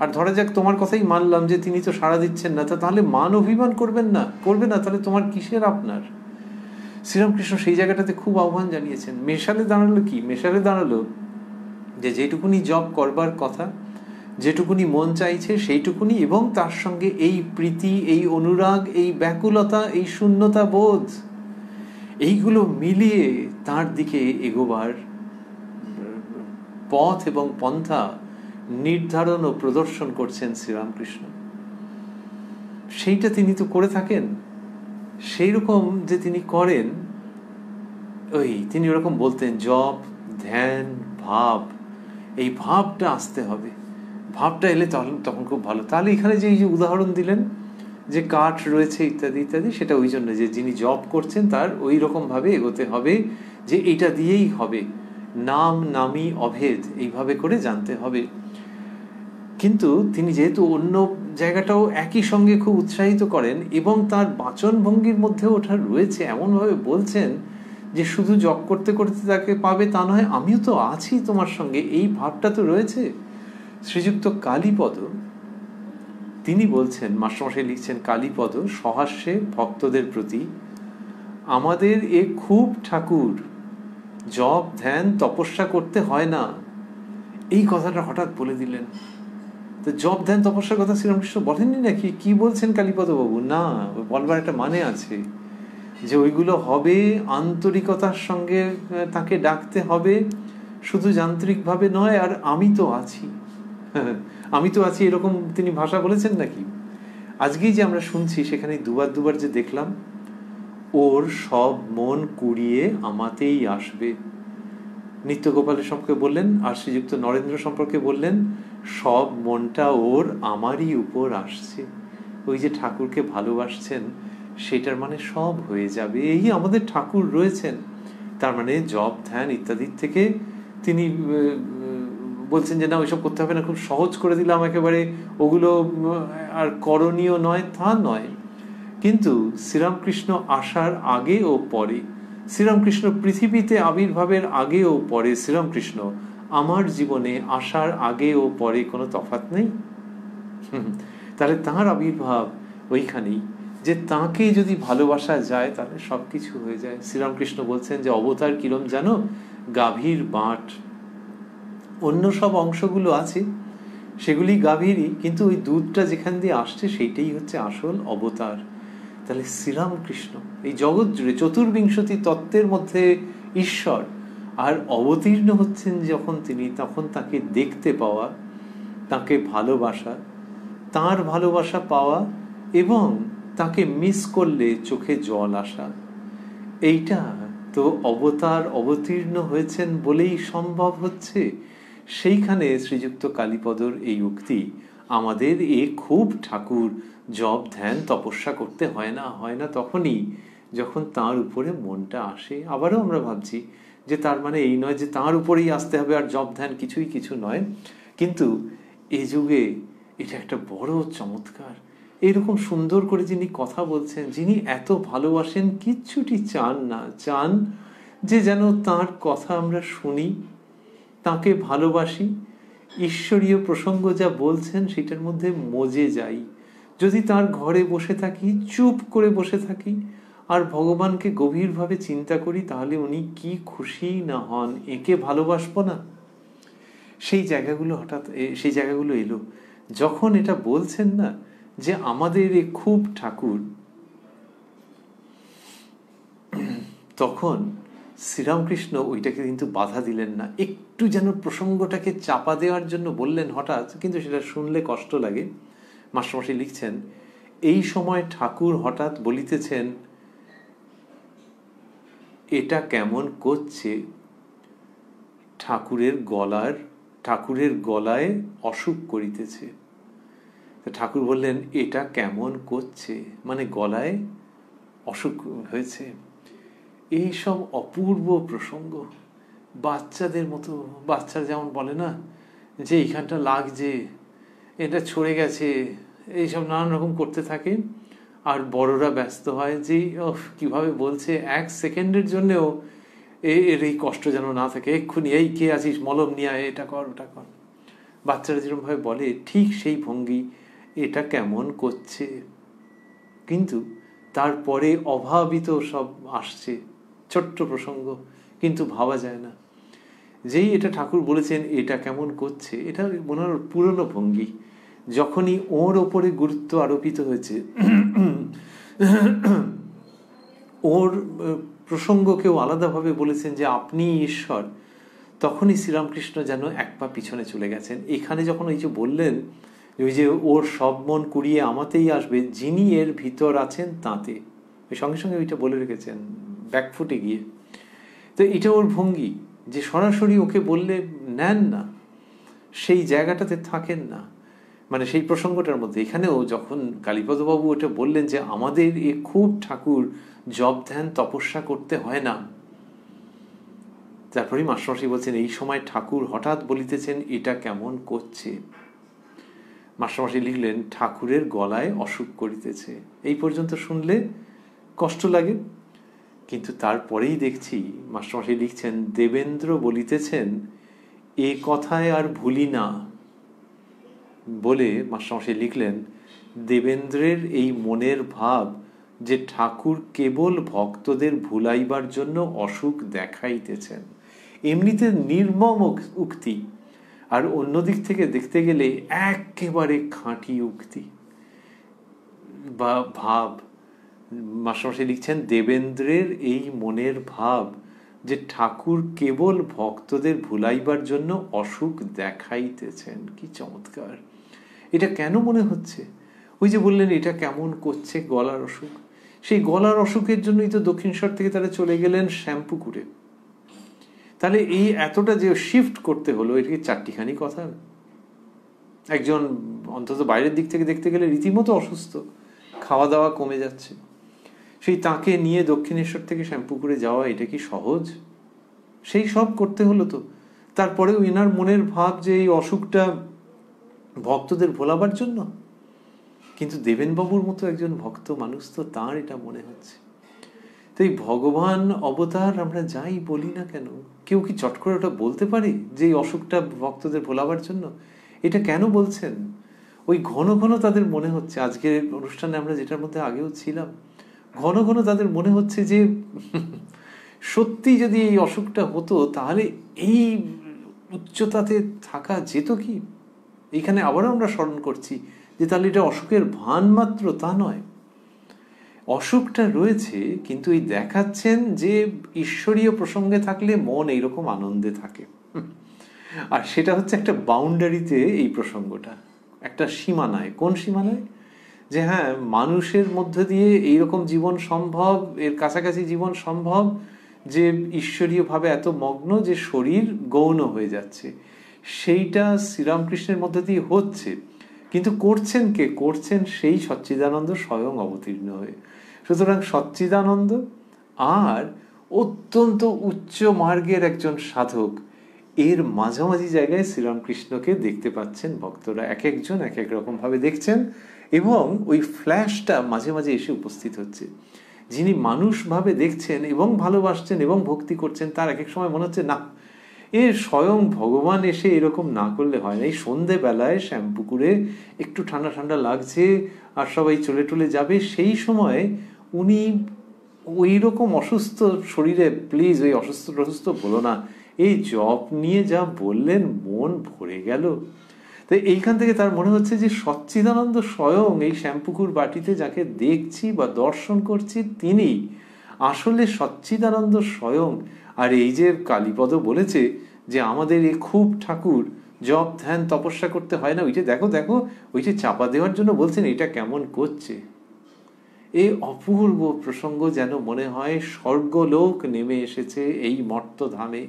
আর ধরা যাক তোমার কথাই মানলাম যে তিনি তো সাড়া দিচ্ছেন না, তাহলে মান অভিমান করবে না, তাহলে তোমার কিসের আপনার? শ্রীরামকৃষ্ণ সেই জায়গাটাতে খুব আহ্বান জানিয়েছেন। মেশালে দাঁড়ালো কি? মেশালে দাঁড়ালো যে যেটুকুনি জপ করবার কথা, যেটুকুনি মন চাইছে সেইটুকুনি, এবং তার সঙ্গে এই প্রীতি, এই অনুরাগ, এই ব্যাকুলতা, এই শূন্যতা বোধ, এইগুলো মিলিয়ে তার দিকে এগোবার পথ এবং পন্থা নির্ধারণ ও প্রদর্শন করছেন শ্রীরামকৃষ্ণ। সেইটা তিনি তো করে থাকেন। সেই রকম যে তিনি করেন, তিনি ওরকম বলতেন জপ, ধ্যান, ভাব, এই ভাবটা আসতে হবে। ভাবটা এলে তখন খুব ভালো। তাহলে এখানে যে এই যে উদাহরণ দিলেন যে কাঠ রয়েছে ইত্যাদি ইত্যাদি, সেটা ওই জন্য যে যিনি জপ করছেন তার ওই রকম ভাবে এগোতে হবে, যে এটা দিয়েই হবে, নাম নামি অভেদ, এইভাবে করে জানতে হবে। কিন্তু তিনি যেহেতু অন্য জায়গাটাও একই সঙ্গে খুব উৎসাহিত করেন, এবং তার বাচন ভঙ্গির মধ্যে ওটা রয়েছে, এমনভাবে বলছেন যে শুধু জপ করতে করতে তাকে পাবে তা নয়, আমিও তো আছি তোমার সঙ্গে, এই ভাবটা তো রয়েছে। শ্রীযুক্ত কালীপদ তিনি বলছেন, মাস্টারমশাই লিখছেন, কালীপদ সহাস্যে ভক্তদের প্রতি, আমাদের এ খুব ঠাকুর, জপ ধ্যান তপস্যা করতে হয় না। এই কথাটা হঠাৎ বলে দিলেন। তো জপ ধ্যান তপস্যার কথা শ্রীরামকৃষ্ণ বলেননি নাকি? কি বলছেন কালীপদ বাবু? না, বলবার একটা মানে আছে, যে ওইগুলো হবে আন্তরিকতার সঙ্গে, তাকে ডাকতে হবে, শুধু যান্ত্রিকভাবে নয়। আর আমি তো আছি, আমি তো আছি, এরকম তিনি ভাষা বলেছেন নাকি? আজকেই যে আমরা শুনছি সেখানে দুবার যে দেখলাম, ওর সব মন কুড়িয়ে আমাতেই আসবে, নিত্যগোপালের সম্পর্কে বললেন, আর শ্রীযুক্ত নরেন্দ্র সম্পর্কে বললেন, সব মনটা ওর আমারই উপর আসছে। ওই যে ঠাকুরকে ভালোবাসছেন, সেটার মানে সব হয়ে যাবে। এই আমাদের ঠাকুর রয়েছেন। তার মানে জপ ধ্যান ইত্যাদির থেকে তিনি বলছেন যে না, ওইসব করতে হবে না, খুব সহজ করে দিলাম একেবারে, ওগুলো আর করণীয় নয়, তা নয়। কিন্তু শ্রীরামকৃষ্ণ আসার আগে ও পরে, শ্রীরামকৃষ্ণ পৃথিবীতে আবির্ভাবের আগে ও পরে, শ্রীরামকৃষ্ণ আমার জীবনে আসার আগে ও পরে কোনো তফাৎ নেই। তাহলে তাঁর আবির্ভাব ওইখানেই, যে তাঁকে যদি ভালোবাসা যায় তাহলে সবকিছু হয়ে যায়। শ্রীরামকৃষ্ণ বলছেন যে অবতার কিরম জানো, গাভীর বাঁট, অন্য সব অংশগুলো আছে সেগুলি গাভীরই, কিন্তু ওই দুধটা যেখান দিয়ে আসছে সেইটাই হচ্ছে আসল অবতার। তাহলে শ্রীরামকৃষ্ণ এই জগৎ জুড়ে চতুর্বিংশতি তত্ত্বের মধ্যে ঈশ্বর, আর অবতীর্ণ হচ্ছেন যখন তিনি, তখন তাকে দেখতে পাওয়া, তাকে ভালোবাসা, তার ভালোবাসা পাওয়া এবং তাকে মিস করলে চোখে জল আসা, এইটা তো অবতার অবতীর্ণ হয়েছেন বলেই সম্ভব হচ্ছে। সেইখানে শ্রীযুক্ত কালীপদর এই উক্তি আমাদের খুব ঠাকুর জপ ধ্যান তপস্যা করতে হয় না তখনই যখন তার উপরে মনটা আসে। আবারও আমরা ভাবছি যে তার মানে এই নয় যে তার উপরেই আসতে হবে আর জপ ধ্যান কিছুই কিছু নয়, কিন্তু এই যুগে এটা একটা বড় চমৎকার। এরকম সুন্দর করে যিনি কথা বলছেন, যিনি এত ভালোবাসেন, কিচ্ছুটি চান না, চান যে যেন তার কথা আমরা শুনি, তাকে ভালোবাসি, ঈশ্বরীয় প্রসঙ্গ যা বলছেন সেটার মধ্যে মজে যাই। যদি তার ঘরে বসে থাকি, চুপ করে বসে থাকি আর ভগবানকে গভীরভাবে চিন্তা করি, তাহলে উনি কি খুশি না হন, একে ভালোবাসবো না? সেই জায়গাগুলো এলো যখন এটা বলছেন না যে আমাদের খুব ঠাকুর, তখন শ্রীরামকৃষ্ণ ওইটাকে কিন্তু বাধা দিলেন না, একটু যেন প্রসঙ্গটাকে চাপা দেওয়ার জন্য বললেন হঠাৎ, কিন্তু সেটা শুনলে কষ্ট লাগে। মাস্টারমশাই লিখছেন, এই সময় ঠাকুর হঠাৎ বলিতেছেন, এটা কেমন করছে, ঠাকুরের গলায় অসুখ করিতেছে। ঠাকুর বললেন, এটা কেমন করছে মানে গলায় অসুখ হয়েছে। এই সব অপূর্ব প্রসঙ্গ, বাচ্চাদের মতো, বাচ্চারা যেমন বলে না যে এইখানটা লাগছে, এটা ছড়ে গেছে, এইসব নানান রকম করতে থাকে, আর বড়রা ব্যস্ত হয় যে কিভাবে বলছে, এক সেকেন্ডের জন্যেও এর এই কষ্ট যেন না থাকে, এক্ষুনি এই কে আছিস, মলম নিয়ে আয়, এটা কর ওটা কর। বাচ্চারা যেরকম ভাবে বলে ঠিক সেই ভঙ্গি, এটা কেমন করছে। কিন্তু তারপরে অভাবিত সব আসছে, ছোট্ট প্রসঙ্গ, কিন্তু ভাবা যায় না। যেই এটা ঠাকুর বলেছেন এটা কেমন করছে, এটা ওনার পুরনো ভঙ্গি। যখনই ওর ওপরে গুরুত্ব আরোপিত হয়েছে, ওর প্রসঙ্গকেও আলাদাভাবে বলেছেন যে আপনি ঈশ্বর, তখনই শ্রীরামকৃষ্ণ যেন এক পা পিছনে চলে গেছেন। এখানে যখন ওই যে বললেন ওই যে ওর সব মন কুড়িয়ে আমাতেই আসবে, যিনি এর ভিতর আছেন তাতে, ওই সঙ্গে সঙ্গে ওইটা বলে রেখেছেন ব্যাকফুটে গিয়ে। তো এটা ওর ভঙ্গি যে সরাসরি ওকে বললে নেন না, সেই জায়গাটাতে থাকেন না, মানে সেই প্রসঙ্গটার মধ্যে। এখানেও যখন কালীপদবাবু ওটা বললেন যে আমাদের খুব ঠাকুর জপ ধ্যান তপস্যা করতে হয় না, তারপরেই মাস্টারমশাই বলছেন এই সময় ঠাকুর হঠাৎ বলিতেছেন এটা কেমন করছে। মাস্টারমশাই লিখলেন, ঠাকুরের গলায় অসুখ করিতেছে। এই পর্যন্ত শুনলে কষ্ট লাগে, কিন্তু তারপরেই দেখছি মাস্টারমশাই লিখছেন, দেবেন্দ্র বলিতেছেন এ কথায় আর ভুলি না বলে মাস্টারমশাই লিখলেন, দেবেন্দ্রের এই মনের ভাব যে ঠাকুর কেবল ভক্তদের ভুলাইবার জন্য অসুখ দেখাইতেছেন, এমনিতে নির্মম উক্তি, আর অন্যদিক থেকে দেখতে গেলে একেবারে খাঁটি উক্তি বা ভাব। মাস্টারমশাই লিখছেন, দেবেন্দ্রের এই মনের ভাব যে ঠাকুর কেবল ভক্তদের ভুলাইবার জন্য অসুখ দেখাইতেছেন। কি চমৎকার! এটা কেন মনে হচ্ছে? ওই যে বললেন এটা কেমন করছে, গলার অসুখ, সেই গলার অসুখের জন্যই তো দক্ষিণেশ্বর থেকে তারা চলে গেলেন শ্যাম্পুকুরে। তাহলে এই এতটা যে শিফট করতে হলো, এটা কি চারটিখানি কথা? একজন অন্তত বাইরের দিক থেকে দেখতে গেলে রীতিমতো অসুস্থ, খাওয়া দাওয়া কমে যাচ্ছে, সেই তাকে নিয়ে দক্ষিণেশ্বর থেকে শ্যাম্পুকুরে যাওয়া এটা কি সহজ? সেই সব করতে হলো তো। তারপরেও এনার মনের ভাব যে এই অসুখটা ভক্তদের ভোলাবার জন্য। কিন্তু দেবেনবাবুর মতো একজন ভক্ত মানুষ তো, তার এটা মনে হচ্ছে। তো এই ভগবান অবতার আমরা যাই বলি না কেন, কেউ কি চট করে ওটা বলতে পারে যে এই অসুখটা ভক্তদের ভোলাবার জন্য? এটা কেন বলছেন? ওই ঘন ঘন তাদের মনে হচ্ছে, আজকের অনুষ্ঠানে আমরা যেটার মধ্যে আগেও ছিলাম, ঘন ঘন তাদের মনে হচ্ছে যে সত্যি যদি এই অসুখটা হতো তাহলে এই উচ্চতাতে থাকা যেত কি? এইখানে আবারও আমরা স্মরণ করছি যে তাহলে এটা অসুখের ভান মাত্র, তা নয়। অসুখটা রয়েছে, কিন্তু এই দেখাচ্ছেন যে ঈশ্বরীয় প্রসঙ্গে থাকলে মন এইরকম আনন্দে থাকে। আর সেটা হচ্ছে একটা বাউন্ডারিতে, এই প্রসঙ্গটা একটা সীমানায়। কোন সীমানায়? যে হ্যাঁ, মানুষের মধ্যে দিয়ে এইরকম জীবন সম্ভব, এর কাছাকাছি জীবন সম্ভব যে ঈশ্বরীয়ভাবে এত মগ্ন যে শরীর গৌণ হয়ে যাচ্ছে। সেইটা শ্রীরামকৃষ্ণের মধ্যে দিয়ে হচ্ছে, কিন্তু করছেন কে? করছেন সেই সচ্চিদানন্দ স্বয়ং অবতীর্ণ হয়ে। সুতরাং সচ্চিদানন্দ আর অত্যন্ত উচ্চ মার্গের একজন সাধক, এর মাঝামাঝি জায়গায় শ্রীরামকৃষ্ণকে দেখতে পাচ্ছেন ভক্তরা। এক একজন এক এক রকম ভাবে দেখছেন, এবং ওই ফ্ল্যাশটা মাঝে মাঝে এসে উপস্থিত হচ্ছে। যিনি মানুষ ভাবে দেখছেন এবং ভালোবাসছেন এবং ভক্তি করছেন, তার এক এক সময় মনে হচ্ছে না, এ স্বয়ং ভগবান এসে এরকম না করলে হয় না। এই সন্ধেবেলায় শ্যামপুকুরে একটু ঠান্ডা ঠান্ডা লাগছে আর সবাই চলে টলে যাবে, সেই সময় উনি ওই রকম অসুস্থ শরীরে, প্লিজ ওই অসুস্থ বলো না, এই জপ নিয়ে যা বললেন মন ভরে গেল। তো এইখান থেকে তার মনে হচ্ছে যে সচ্চিদানন্দ স্বয়ং এই শ্যামপুকুর বাটিতে যাকে দেখছি বা দর্শন করছি, তিনি আসলে সচ্চিদানন্দ স্বয়ং। আর এই যে কালীপদ বলেছে যে আমাদের এই খুব ঠাকুর জপ ধ্যান তপস্যা করতে হয় না, ওইটা দেখো দেখো, ওইটা চাপা দেওয়ার জন্য বলছেন এটা কেমন করছে। এই অপূর্ব প্রসঙ্গ যেন মনে হয় স্বর্গলোক নেমে এসেছে এই মর্তধামে,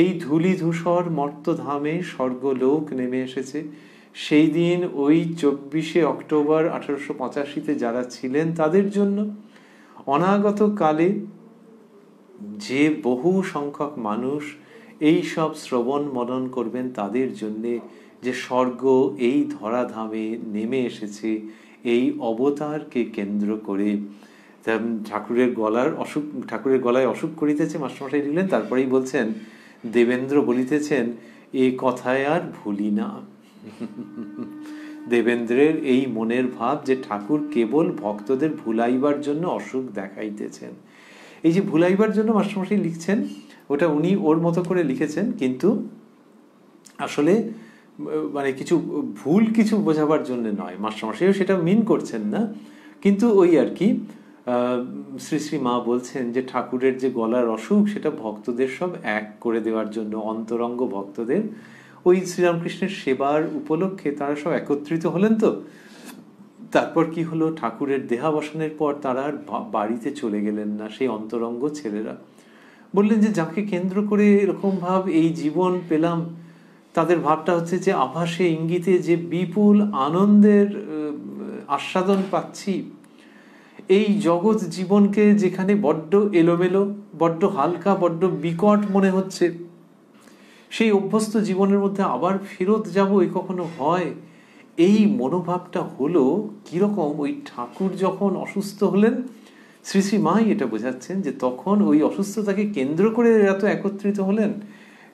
এই ধূলি ধূসর মর্তধামে স্বর্গলোক নেমে এসেছে। সেই দিন ওই 24শে অক্টোবর 1885-তে যারা ছিলেন তাদের জন্য, অনাগত কালে যে বহু সংখ্যক মানুষ এই সব শ্রবণ মনন করবেন তাদের জন্যে, যে স্বর্গ এই ধরাধামে নেমে এসেছে এই অবতারকে কেন্দ্র করে। ঠাকুরের গলায় অসুখ করিতেছে, মাস্টারমশাই দিলেন, তারপরেই বলছেন, দেবেন্দ্র বলিতেছেন, এ কথায় আর ভুলি না। দেবেন্দ্রের এই মনের ভাব যে ঠাকুর কেবল ভক্তদের ভুলাইবার জন্য অসুখ দেখাইতেছেন। এই যে ভুলাইবার জন্য মাস্টারমশাই লিখছেন, ওটা উনি ওর মতো করে লিখেছেন, কিন্তু আসলে মানে কিছু বোঝাবার জন্য নয়, মাস্টারমশাইও সেটা মিন করছেন না, কিন্তু ওই আর কি শ্রী শ্রী মা বলছেন যে ঠাকুরের যে গলার অসুখ সেটা ভক্তদের সব এক করে দেওয়ার জন্য, অন্তরঙ্গ ভক্তদের ওই শ্রীরামকৃষ্ণের সেবার উপলক্ষে তারা সব একত্রিত হলেন। তো তারপর কি হলো, ঠাকুরের দেহাবসানের পর তারা আর বাড়িতে চলে গেলেন না। সেই অন্তরঙ্গ ছেলেরা বললেন যে যাকে কেন্দ্র করে এরকম ভাব এই জীবন পেলাম, তাদের ভাবটা হচ্ছে যে আভাসে ইঙ্গিতে যে বিপুল আনন্দের আস্বাদন পাচ্ছি, এই জগৎ জীবনকে যেখানে বড্ড এলোমেলো, বড্ড হালকা, বড্ড বিকট মনে হচ্ছে, সেই অভ্যস্ত জীবনের মধ্যে আবার ফেরত যাব এ কখনো হয়? এই মনোভাবটা হলো কিরকম, ওই ঠাকুর যখন অসুস্থ হলেন, শ্রী শ্রী মাই এটা বোঝাচ্ছেন যে তখন ওই অসুস্থতাকে কেন্দ্র করে এরা তো একত্রিত হলেন।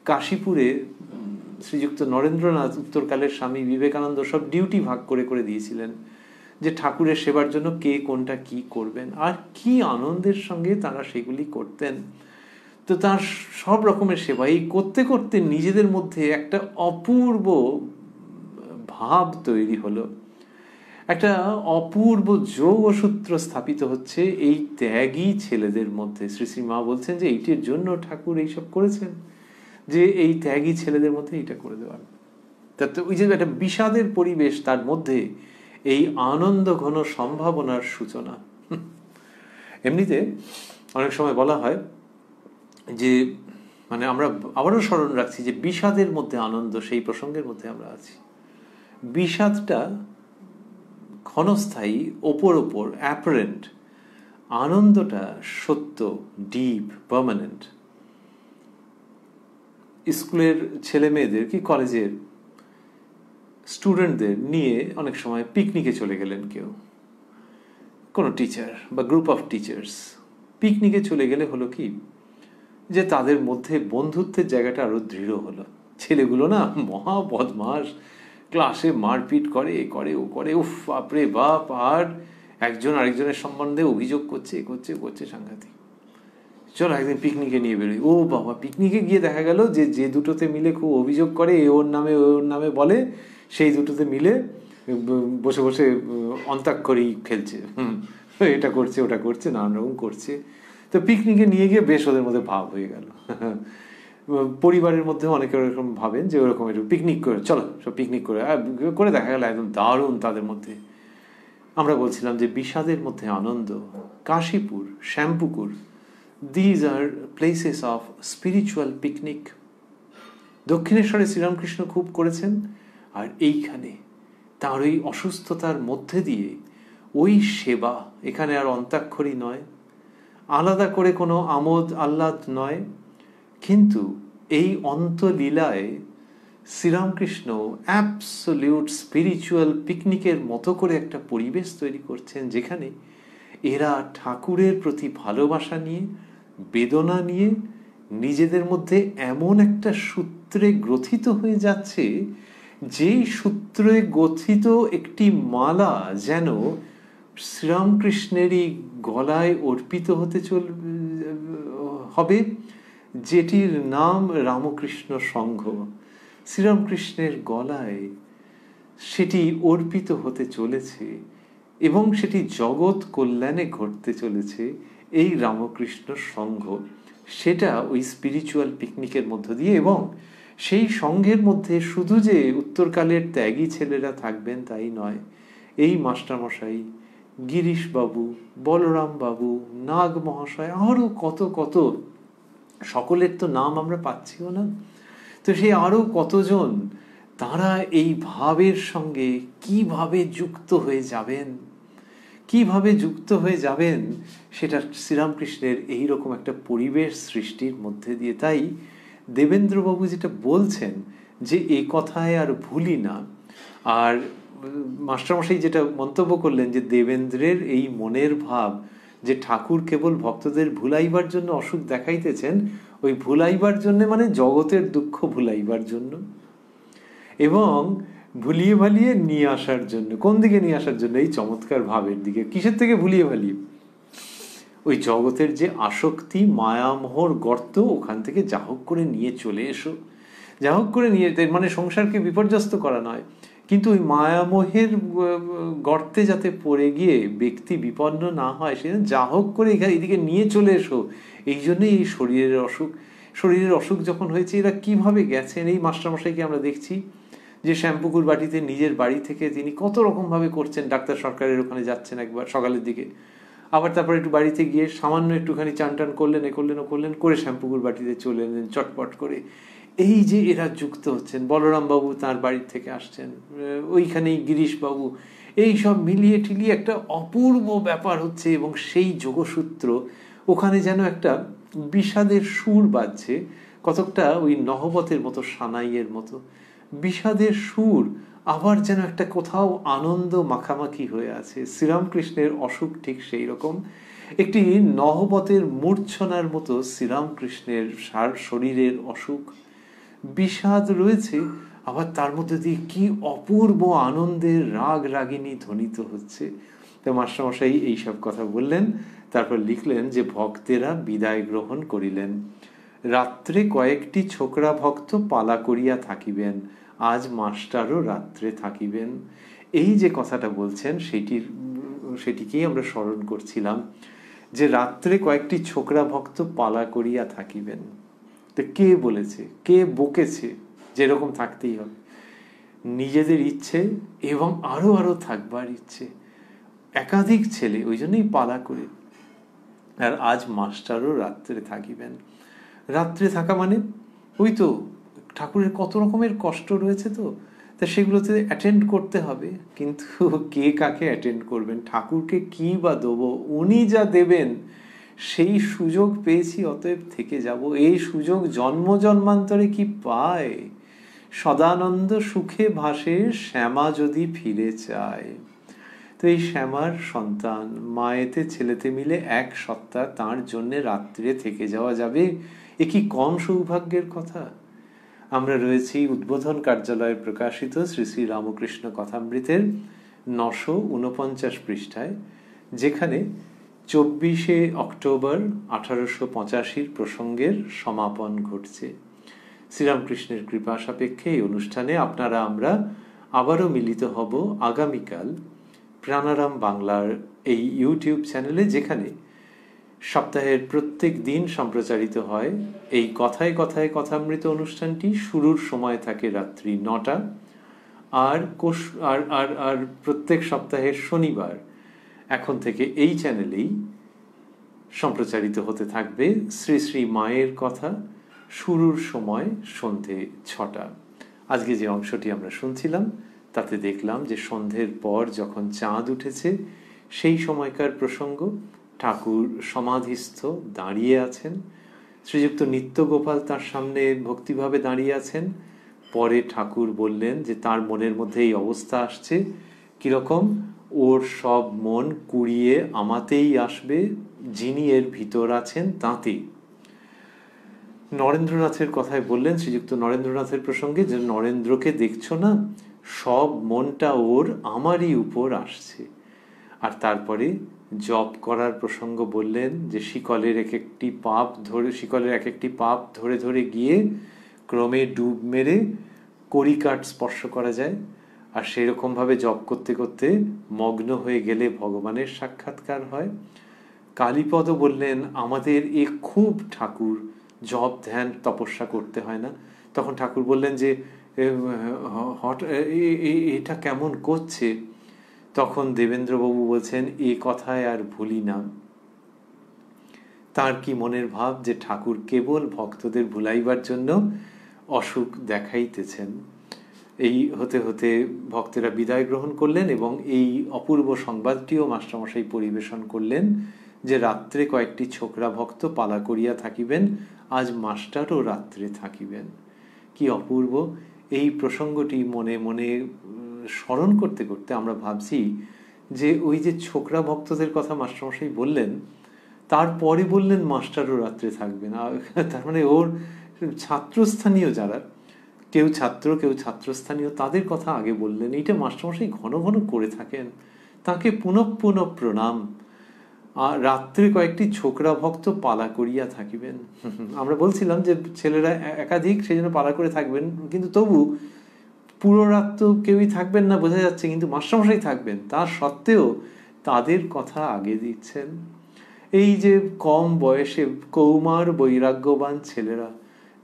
কাশীপুরে শ্রীযুক্ত নরেন্দ্রনাথ, উত্তরকালের স্বামী বিবেকানন্দ, সব ডিউটি ভাগ করে করে দিয়েছিলেন যে ঠাকুরের সেবার জন্য কে কোনটা কি করবেন, আর কি আনন্দের সঙ্গে তারা সেগুলি করতেন। তো তার সব রকমের সেবা এই করতে করতে নিজেদের মধ্যে একটা অপূর্ব ভাব তৈরি হলো, একটা অপূর্ব যোগসূত্র স্থাপিত হচ্ছে এই ত্যাগী ছেলেদের মধ্যে। শ্রী শ্রী মা বলছেন যে এইটির জন্য ঠাকুর এইসব করেছেন, যে এই ত্যাগী ছেলেদের মধ্যে এইটা করে দেওয়ার। তাতে ওই যে একটা বিষাদের পরিবেশ, তার মধ্যে এই আনন্দ ঘন সম্ভাবনার সূচনা। এমনিতে অনেক সময় বলা হয় যে মানে আমরা আবারও স্মরণ রাখছি যে বিষাদের মধ্যে আনন্দ, সেই প্রসঙ্গের মধ্যে আমরা আছি। বিষাদটা ক্ষণস্থায়ী, ওপর অ্যাপারেন্ট, আনন্দটা সত্য, ডিপ, পার্মানেন্ট। স্কুলের ছেলে মেয়েদের কি কলেজের স্টুডেন্টদের নিয়ে অনেক সময় পিকনিকে চলে গেলেন কেউ, কোনো টিচার বা গ্রুপ অফ টিচার্স পিকনিকে চলে গেলে হলো কি যে তাদের মধ্যে বন্ধুত্বের জায়গাটা আরো দৃঢ় হলো। ছেলেগুলো না মহা বদমাস, ক্লাসে মারপিট করে, ও করে, উফ বাপরে বাপ, আর একজন আরেকজনের সম্বন্ধে অভিযোগ করছে সাংঘাতিক। চলো একদিন পিকনিকে নিয়ে বেরোই। ও বাবা, পিকনিকে গিয়ে দেখা গেল যে যে দুটোতে মিলে খুব অভিযোগ করে, এ ওর নামে বলে, সেই দুটোতে মিলে বসে বসে অন্তাক্ষরী খেলছে, এটা করছে ওটা করছে, নানান রকম করছে। তো পিকনিকে নিয়ে গিয়ে বেশ ওদের মধ্যে ভাব হয়ে গেল। পরিবারের মধ্যে অনেকে ওরকম ভাবেন যে ওরকম একটু পিকনিক করে, চলো সব পিকনিক করে দেখা গেল একদম দারুণ তাদের মধ্যে। আমরা বলছিলাম যে বিষাদের মধ্যে আনন্দ, Kashipur, Shyampukur, these are places of spiritual picnic. দক্ষিণেশ্বরে শ্রীরামকৃষ্ণ খুব করেছেন, আর এইখানে তার ওই অসুস্থতার মধ্যে দিয়ে ওই সেবা, এখানে আর অন্তাক্ষরী নয়, আলাদা করে কোনো আমোদ আহ্লাদ নয়, কিন্তু এই অন্তলীলায় শ্রীরামকৃষ্ণ অ্যাবসলিউট স্পিরিচুয়াল পিকনিকের মতো করে একটা পরিবেশ তৈরি করছেন, যেখানে এরা ঠাকুরের প্রতি ভালোবাসা নিয়ে, বেদনা নিয়ে নিজেদের মধ্যে এমন একটা সূত্রে গ্রথিত হয়ে যাচ্ছে, যেই সূত্রে গঠিত একটি মালা যেন শ্রীরামকৃষ্ণেরই গলায় অর্পিত হতে হবে, যেটির নাম রামকৃষ্ণ সংঘ। শ্রীরামকৃষ্ণের গলায় সেটি অর্পিত হতে চলেছে এবং সেটি জগৎ কল্যাণে ঘটতে চলেছে, এই রামকৃষ্ণ সংঘ। সেটা ওই স্পিরিচুয়াল পিকনিকের মধ্য দিয়ে, এবং সেই সংঘের মধ্যে শুধু যে উত্তরকালের ত্যাগী ছেলেরা থাকবেন তাই নয়, এই মাস্টারমশাই, গিরিশবাবু, বলরাম বাবু, নাগ মহাশয়, আরও কত কত, সকলের তো নাম আমরা পাচ্ছিও না, তো সেই আরও কতজন, তারা এই ভাবের সঙ্গে কিভাবে যুক্ত হয়ে যাবেন, সেটা শ্রীরামকৃষ্ণের এইরকম একটা পরিবেশ সৃষ্টির মধ্যে দিয়ে। তাই দেবেন্দ্রবাবু যেটা বলছেন যে এ কথায় আর ভুলি না, আর মাস্টারমশাই যেটা মন্তব্য করলেন যে দেবেন্দ্রের এই মনের ভাব যে ঠাকুর কেবল ভক্তদের ভুলাইবার জন্য অসুখ দেখাইতেছেন, ওই ভুলাইবার জন্য মানে জগতের দুঃখ ভুলাইবার জন্য, এবং ভুলিয়ে ভালিয়ে নিয়ে আসার জন্য। কোন দিকে নিয়ে আসার জন্য? এই চমৎকার ভাবের দিকে। কিসের থেকে ভুলিয়ে ভালিয়ে? ওই জগতের যে আসক্তি, মায়ামোহর গর্ত, ওখান থেকে যা হোক করে নিয়ে চলে এসো, যা হোক করে নিয়ে, মানে সংসারকে বিপর্যস্ত করা নয়, কিন্তু ওই মায়ামোহের গর্তে যাতে পড়ে গিয়ে ব্যক্তি বিপন্ন না হয়, সেজন্য যা হোক করে এদিকে নিয়ে চলে এসো। এই জন্যই এই শরীরের অসুখ যখন হয়েছে, এরা কিভাবে গেছেন। এই মাস্টারমশাইকে আমরা দেখছি যে শ্যামপুকুর বাটিতে নিজের বাড়ি থেকে তিনি কত রকম ভাবে করছেন। ডাক্তার সরকারের ওখানে যাচ্ছেন একবার সকালের দিকে, আবার তারপর একটু বাড়িতে গিয়ে সামান্য একটুখানি চান টান করলেন, করে শ্যামপুকুর বাটিতে চলে এলেন চটপট করে। এই যে এরা যুক্ত হচ্ছেন, বলরাম বাবু তার বাড়ি থেকে আসছেন, ওইখানেই গিরিশবাবু, এই সব মিলিয়ে টিলিয়ে একটা অপূর্ব ব্যাপার হচ্ছে। এবং সেই যোগসূত্র, ওখানে যেন একটা বিষাদের সুর বাজছে, কতকটা ওই নহবতের মতো, সানাইয়ের মতো বিষাদের সুর, আবার যেন একটা কোথাও আনন্দ মাখামাখি হয়ে আছে। শ্রীরামকৃষ্ণের অসুখ ঠিক সেই রকম একটি নহবতের মূর্ছনার মতো শ্রীরামকৃষ্ণের শরীরের অসুখ, বিষাদ রয়েছে, আবার তার মধ্যে দিয়ে কি অপূর্ব আনন্দের রাগ রাগিনী ধ্বনিত হচ্ছে। তো মাস্টারমশাই এইসব কথা বললেন, তারপর লিখলেন যে ভক্তেরা বিদায় গ্রহণ করিলেন, রাত্রে কয়েকটি ছোকরা ভক্ত পালা করিয়া থাকিবেন, আজ মাস্টারও রাত্রে থাকিবেন। এই যে কথাটা বলছেন সেটিকেই আমরা স্মরণ করছিলাম, যে রাত্রে কয়েকটি ছোকরা ভক্ত পালা করিয়া থাকিবেন। তো কে বলেছে, কে বকেছে যেরকম থাকতেই হবে? নিজেদের ইচ্ছে এবং আরো আরো থাকবার ইচ্ছে, একাধিক ছেলে, ওই জন্যই পালা করে। আর আজ মাস্টারও রাত্রে থাকিবেন। রাত্রে থাকা মানে ওই তো ঠাকুরের কত রকমের কষ্ট রয়েছে, তো তা সেগুলোতে অ্যাটেন্ড করতে হবে। কিন্তু কে কাকে অ্যাটেন্ড করবেন? ঠাকুরকে কি বা দেবো? উনি যা দেবেন সেই সুযোগ পেয়েছি, অতএব থেকে যাব। এই সুযোগ জন্ম জন্মান্তরে কি পায়? সদানন্দ সুখে ভাসে শ্যামা যদি ফিরে চায়। তো এই শ্যামার সন্তান, মায়েতে ছেলেতে মিলে এক সত্তা, তার জন্য রাত্রে থেকে যাওয়া যাবে, এ কি কম সৌভাগ্যের কথা? আমরা রয়েছি উদ্বোধন কার্যালয়ে প্রকাশিত শ্রী শ্রী রামকৃষ্ণ কথামৃতের 949 পৃষ্ঠায়, যেখানে 24শে অক্টোবর 1885 প্রসঙ্গের সমাপন ঘটছে। শ্রীরামকৃষ্ণের কৃপা সাপেক্ষে এই অনুষ্ঠানে আপনারা আমরা আবারও মিলিত হব আগামীকাল প্রাণারাম বাংলার এই ইউটিউব চ্যানেলে, যেখানে সপ্তাহের প্রত্যেক দিন সম্প্রচারিত হয় এই কথায় কথায় কথামৃত অনুষ্ঠানটি। শুরুর সময় থাকে রাত্রি 9টা, আর প্রত্যেক সপ্তাহের শনিবার এখন থেকে এই চ্যানেলেই সম্প্রচারিত হতে থাকবে শ্রী শ্রী মায়ের কথা, শুরুর সময় সন্ধে 6টা। আজকে যে অংশটি আমরা শুনছিলাম তাতে দেখলাম যে সন্ধ্যের পর যখন চাঁদ উঠেছে সেই সময়কার প্রসঙ্গ। ঠাকুর সমাধিস্থ দাঁড়িয়ে আছেন, শ্রীযুক্ত নিত্যগোপাল তার সামনে ভক্তিভাবে দাঁড়িয়ে আছেন। পরে ঠাকুর বললেন যে তার মনের মধ্যে এই অবস্থা আসছে, কিরকম, ওর সব মন কুড়িয়ে আমাতেই আসবে, যিনি এর ভিতর আছেন তাঁতেই। নরেন্দ্রনাথের কথায় বললেন শ্রীযুক্ত নরেন্দ্রনাথের প্রসঙ্গে, যে নরেন্দ্রকে দেখছো না, সব মনটা ওর আমারই উপর আসছে। আর তারপরে জপ করার প্রসঙ্গ বললেন যে শিকলের এক একটি পাপ ধরে ধরে গিয়ে ক্রমে ডুব মেরে কড়িকাঠ স্পর্শ করা যায়। আর সেরকম ভাবে জপ করতে করতে মগ্ন হয়ে গেলে ভগবানের সাক্ষাৎকার হয়। কালীপদ বললেন আমাদের খুব ঠাকুর জপ ধ্যান তপস্যা করতে হয় না। তখন ঠাকুর বললেন যে এটা কেমন করছে। তখন দেবেন্দ্রবাবু বলছেন এ কথায় আর ভুলি না। তার কি মনের ভাব যে ঠাকুর কেবল ভক্তদের ভুলাইবার জন্য অসুখ দেখাইতেছেন। এই হতে হতে ভক্তেরা বিদায় গ্রহণ করলেন এবং এই অপূর্ব সংবাদটিও মাস্টারমশাই পরিবেশন করলেন যে রাত্রে কয়েকটি ছোকরা ভক্ত পালা করিয়া থাকিবেন, আজ মাস্টারও রাত্রে থাকিবেন। কি অপূর্ব! এই প্রসঙ্গটি মনে মনে স্মরণ করতে করতে আমরা ভাবছি যে ওই যে ছোকরা ভক্তদের কথা মাস্টারমশাই বললেন, তারপরে বললেন মাস্টারও রাত্রে থাকবেন। তার মানে ওর ছাত্রস্থানীয় যারা, কেউ ছাত্র কেউ ছাত্রস্থানীয়, তাদের কথা আগে বললেন। এইটা মাস্টারমশাই ঘন ঘন করে থাকেন, তাকে পুনঃ পুনঃ প্রণাম। আর রাত্রে কয়েকটি ছোকরা ভক্ত পালা করিয়া থাকিবেন। আমরা বলছিলাম যে ছেলেরা একাধিক, সেই জন্য পালা করে থাকবেন, কিন্তু তবু পুরো রাত তো কেউই থাকবেন না বোঝা যাচ্ছে, কিন্তু মাস্টারমশাই থাকবেন। তার সত্ত্বেও তাদের কথা আগে দিচ্ছেন। এই যে কম বয়সে কৌমার বৈরাগ্যবান ছেলেরা,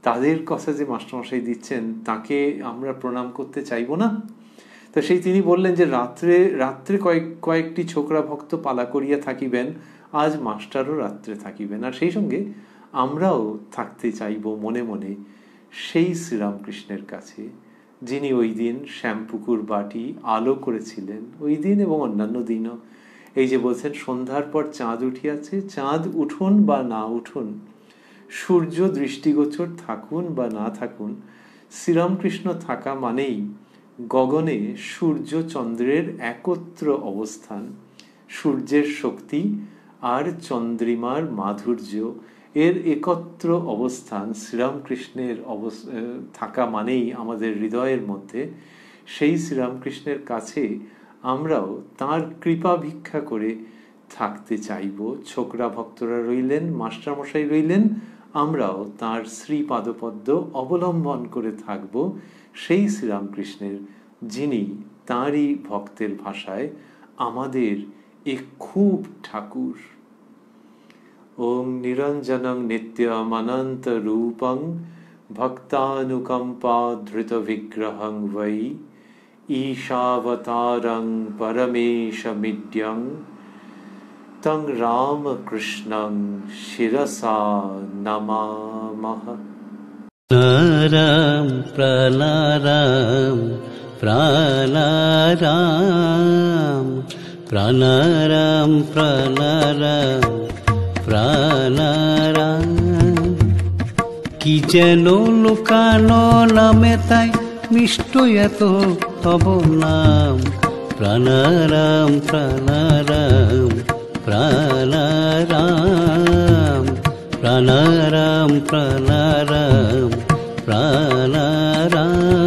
তাদের কথা যে মাস্টারমশাই দিচ্ছেন, তাকে আমরা প্রণাম করতে চাইবো না? তো সেই তিনি বললেন যে রাত্রে কয়েকটি ছোকরা ভক্ত পালা করিয়া থাকিবেন, আজ মাস্টারও রাত্রে থাকিবেন। আর সেই সঙ্গে আমরাও থাকতে চাইব মনে মনে সেই শ্রীরামকৃষ্ণের কাছে, যিনি ওই দিন শ্যামপুকুর বাটি আলো করেছিলেন, ওই দিন এবং অন্যান্য দিনও। এই যে বলছেন সন্ধ্যার পর চাঁদ উঠিয়াছে, চাঁদ উঠুন বা না উঠুন, সূর্য দৃষ্টিগোচর থাকুন বা না থাকুন, শ্রীরামকৃষ্ণ থাকা মানেই গগনে সূর্য চন্দ্রের একত্র অবস্থান। সূর্যের শক্তি আর চন্দ্রিমার মাধুর্য এর একত্র অবস্থান শ্রীরামকৃষ্ণের থাকা মানেই আমাদের হৃদয়ের মধ্যে। সেই শ্রীরামকৃষ্ণের কাছে আমরাও তাঁর কৃপা ভিক্ষা করে থাকতে চাইব। ছোকরা ভক্তরা রইলেন, মাস্টারমশাই রইলেন, আমরাও তাঁর শ্রীপাদপদ্ম অবলম্বন করে থাকব সেই শ্রীরামকৃষ্ণের, যিনি তাঁরই ভক্তের ভাষায় আমাদের খুব ঠাকুর। ওম নিরঞ্জনং নিত্যমনন্ত রূপং ভক্তানুকম্পা ধৃত বিগ্রহং বৈ ঈশাবতারং পরমেশমিড্যং তং রামকৃষ্ণং শিরসা নমামঃ। প্রাণারাম প্রাণারাম প্রাণারাম প্রাণারাম প্রাণারাম প্রাণারাম। কি যেন লোকানো নামে তাই মিষ্ট এত তব নাম। প্রাণারাম প্রাণারাম প্রাণারাম প্রাণারাম প্রাণারাম প্রাণারাম।